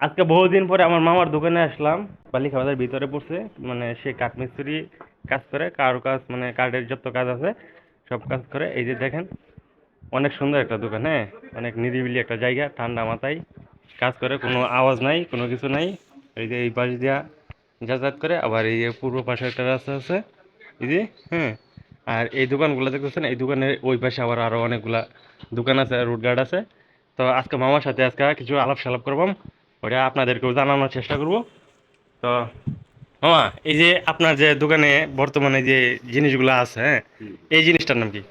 আজকে বহুদিন পরে আমার মামার দোকানে আসলাম। বালিখা বাজার ভিতরে পড়ছে, মানে সে কাঠমিস্ত্রি কাজ করে, কারো কাজ মানে কাঠের যত কাজ আছে সব কাজ করে। এই যে দেখেন, অনেক সুন্দর একটা দোকান, হ্যাঁ, অনেক নিরিবিলি একটা জায়গা, ঠান্ডা মাথায় কাজ করে, কোনো আওয়াজ নাই, কোনো কিছু নাই। এই যে এই পাশ দিয়া যাতায়াত করে, আবার এই যে পূর্ব পাশে একটা রাস্তা আছে, এই যে, হ্যাঁ। আর এই দোকানগুলো দেখতেছেন, এই দোকানের ওই পাশে আবার আরো অনেকগুলা দোকান আছে, রুট গার্ড আছে। তো আজকে মামার সাথে আজকে কিছু আলাপ সালাপ করবাম, ওটা আপনাদেরকেও জানানোর চেষ্টা করব। তো মামা, এই যে আপনার যে দোকানে বর্তমানে যে জিনিসগুলো আছে, হ্যাঁ, এই জিনিসটার নাম কি?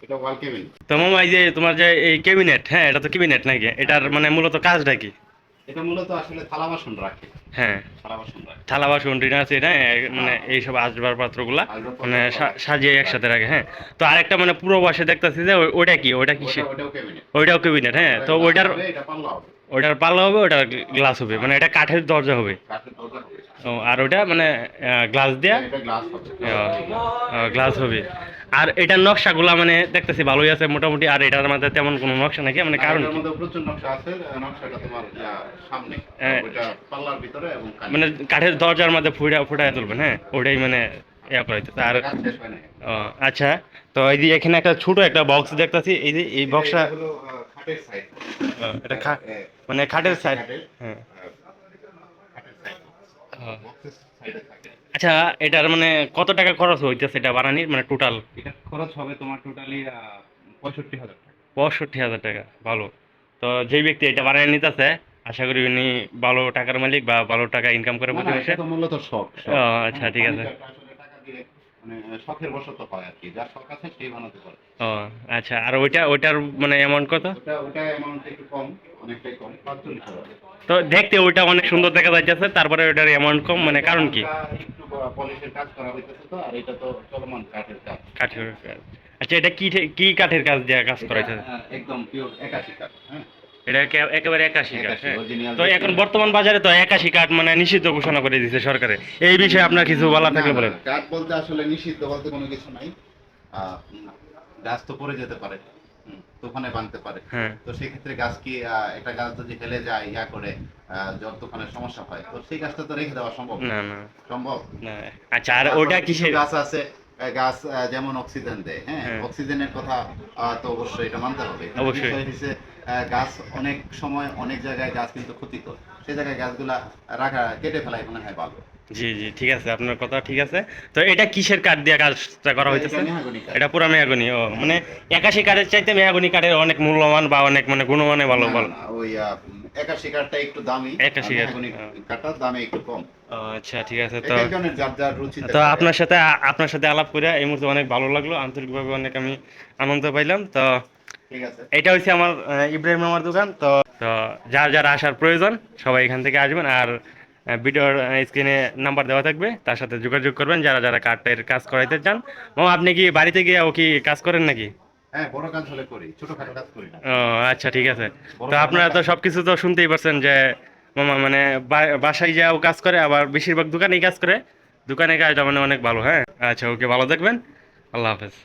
এটা ওয়াল কেবিন। তো মামা, এই যে তোমার যে এই ক্যাবিনেট, হ্যাঁ, এটা তো ক্যাবিনেট নাকি? হ্যাঁ, এটার মানে মূলত কাজটা কি? এটা মূলত আসলে থালা বাসন রাখে। হ্যাঁ, থালা বাসন রাখে। থালা বাসন টিন আছে এটা, মানে এইসব আসবাবপত্রগুলা মানে আসবাবপত্র সাজিয়ে একসাথে রাখে, হ্যাঁ। তো আরেকটা মানে পুরো পাশে দেখতেছি যে ওইটা কি, ওইটা কিসে? ওটাও ক্যাবিনেট। ওইটাও ক্যাবিনেট, হ্যাঁ। তো ওইটার এটা পাল্লা হবে। ওইটার পাল্লা হবে, ওটার গ্লাস হবে, মানে এটা কাঠের দরজা হবে। কাঠের দরজা হবে। ও, আর ওইটা মানে গ্লাস দেয়া এটা গ্লাস হবে। গ্লাস হবে। আর এটার নকশাগুলা মানে দেখতেছি ভালোই আছে মোটামুটি। আর এটার মধ্যে তেমন কোনো নকশা নাকি, মানে কারণ এটার কি? মধ্যে প্রচুর নকশা আছে। নকশাটা তোমার সামনে। আহ, ওইটা পাল্লার ভিতরে এবং মানে কাঠের দরজার মধ্যে ফুটায় তুলবেন, হ্যাঁ, ওটাই মানে ইয়া করাইতেছে। আর কাজ শেষ হয় নাই। ও, আচ্ছা। তো এই যে এখানে একটা ছোট একটা বক্স দেখতেছি, এই যে এই বক্সটা এটা হলো খাটের সাইড। এটা মানে খাটের সাইড, হ্যাঁ। খাটের সাইড। ও, বক্সের সাইডে থাকে। আচ্ছা, এটার মানে কত টাকা খরচ হইতেছে এটা বানানির, মানে টোটাল? এটা খরচ হবে তোমার টোটালি 65,000 টাকা। 65,000 টাকা, ভালো। তো যেই ব্যক্তি এটা বানিয়ে নিতেছে, আশা করি উনি ভালো টাকার মালিক বা ভালো টাকা ইনকাম করে না প্রতি না, মাসে। এটা তো মূলত শখ ও, শখ। আচ্ছা, হ্যাঁ, ঠিক আছে। ফার্নিচারটা আসলে টাকা দিয়ে মানে শখের বশত হয় আর কি। যার শখ আছে সেই বানাতে পারে। ও, আচ্ছা। আর ওইটার মানে অ্যামাউন্ট কত? ওটা অ্যামাউন্ট একটু কম, অনেকটাই কম, 45,000। তো দেখতে ওইটা অনেক সুন্দর দেখা যাইতেছে, তারপরে ওইটার অ্যামাউন্ট কম, মানে কারণ কি? হালকা একটু পলিশের কাজ করা হইতেছে তো, আর এটা তো চলমান কাঠের কাজ। কাঠের কাজ। আচ্ছা, এটা কি কি কাঠের কাজ দিয়ে কাজ এটা করাইছে? একদম পিওর 81 কাঠ। হ্যাঁ, এটা একেবারে 81 কাঠ, 81 হ্যাঁ। অরিজিনাল। তো এখন বর্তমান বাজারে তো 81 কাঠ মানে নিষিদ্ধ ঘোষণা করে দিয়েছে সরকারে। এই বিষয়ে আপনার কিছু বলার থাকলে বলেন। কাঠ বলতে আসলে নিষিদ্ধ বলতে কোনো কিছু নাই। গাছ তো পড়ে যেতে পারে, তুফানে ভাঙতে পারে। হ্যাঁ, তো সেক্ষেত্রে গাছ কি একটা গাছ যদি হেলে যায় ইয়া করে ঝড় তুফানের সমস্যা হয়, তো সেই গাছটা তো রেখে দেওয়া সম্ভব না। না, না, সম্ভব না। আচ্ছা, আর তারপরে ওইটা কিছু কিসের? গাছ আছে, গাছ যেমন অক্সিজেন দেয়, হ্যাঁ, হ্যাঁ, অক্সিজেনের কথা তো অবশ্যই এটা মানতে হবে। কিন্তু অবশ্যই। বিষয় হচ্ছে গাছ অনেক সময় অনেক জায়গায় গাছ কিন্তু ক্ষতিকর। সেই জায়গায় গাছগুলা রাখা কেটে ফেলাই মনে হয় ভালো। জি, জি, ঠিক আছে, আপনার কথা ঠিক আছে। তো এটা কিসের কাঠ দিয়ে কাজটা করা হইতেছে? এটা মেহগনি কাঠ। এটা পুরা মেহগনি। ও, মানে 81 কাঠের চাইতে মেহগনি কাঠের অনেক মূল্যবান বা অনেক মানে গুণমানে ভালো না না ভালো। না, ওই 81 কাঠটা একটু দামি, 81 কাঠ। মেহগনি কাঠটার দামে একটু কম। ও, আচ্ছা, ঠিক আছে। এক তো একজনের যার যার রুচিতে তো পারে। আপনার সাথে আলাপ করে এই মুহূর্তে অনেক ভালো লাগলো, আন্তরিকভাবে অনেক আমি আনন্দ পাইলাম। তো ঠিক আছে। এটা হচ্ছে আমার ইব্রাহিম মামার দোকান। তো তো যার যার আসার প্রয়োজন সবাই এখান থেকে আসবেন। আর ভিডিওর স্ক্রিনে নাম্বার দেওয়া থাকবে, তার সাথে যোগাযোগ করবেন যারা যারা কাঠের কাজ করাইতে চান। মামা, আপনি কি বাড়িতে গিয়ে ও কি কাজ করেন নাকি? হ্যাঁ, বড় কাজ হলে করি, ছোটখাটো কাজ করি না। ও, আচ্ছা, ঠিক আছে। বড় তো আপনারা ধরনের তো কাজ। সবকিছু তো শুনতেই পারছেন যে মামা মানে বাসায় যাও কাজ করে, আবার বেশিরভাগ দোকানেই কাজ করে। দোকানে কাজটা মানে অনেক ভালো, হ্যাঁ। আচ্ছা, ওকে, ভালো থাকবেন। আল্লাহ হাফেজ।